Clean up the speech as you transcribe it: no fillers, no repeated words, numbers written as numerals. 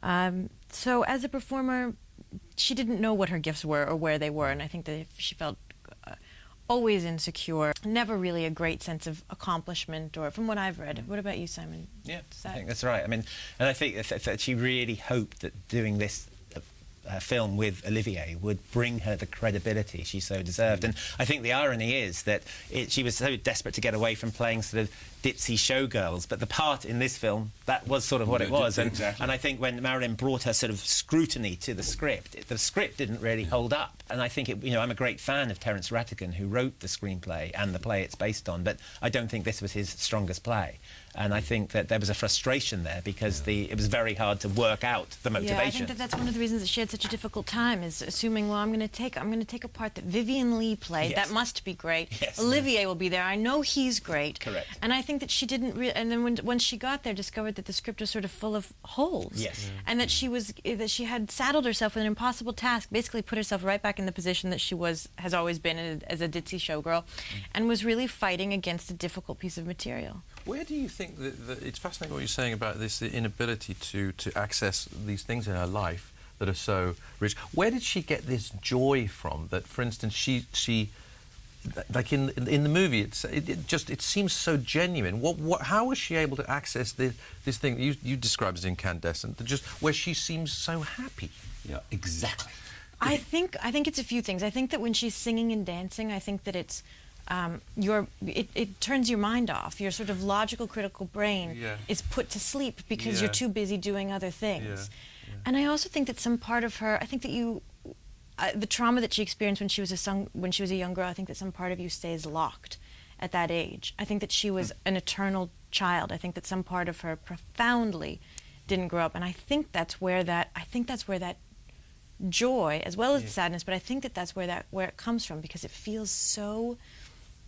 So as a performer, she didn't know what her gifts were or where they were, and I think that she felt always insecure, never really a great sense of accomplishment, or from what I've read. What about you, Simon? Yeah, I think that's right. I mean, and I think that she really hoped that doing this film with Olivier would bring her the credibility she so deserved. And I think the irony is that she was so desperate to get away from playing sort of ditzy showgirls, but the part in this film, that was sort of what it was. Exactly. And I think when Marilyn brought her sort of scrutiny to the script didn't really hold up. And I think, I'm a great fan of Terence Rattigan, who wrote the screenplay and the play it's based on, but I don't think this was his strongest play. And I think that there was a frustration there because it was very hard to work out the motivation. Yeah, I think that's one of the reasons that she had such a difficult time, is assuming, well, I'm going to take a part that Vivien Leigh played. Yes. That must be great. Yes. Olivier will be there. I know he's great. Correct. And I think that she didn't and then when she got there, discovered that the script was sort of full of holes. Yes. And that she had saddled herself with an impossible task, basically put herself right back in the position that she has always been as a ditzy showgirl, and was really fighting against a difficult piece of material. Where do you think that it's fascinating what you're saying about this, the inability to access these things in her life that are so rich? Where did she get this joy from? That, for instance, she like in the movie, it seems so genuine. How was she able to access this thing you described as incandescent, just where she seems so happy? Yeah, exactly. I think it's a few things. I think that when she's singing and dancing, I think that it's it turns your mind off. Your sort of logical, critical brain is put to sleep because you're too busy doing other things. Yeah. And I also think that some part of her, I think that the trauma that she experienced when she was a young girl, I think that some part of you stays locked at that age. I think that she was an eternal child. I think that some part of her profoundly didn't grow up, and I think that's where that joy, as well as the sadness, but I think that that's where it comes from, because it feels so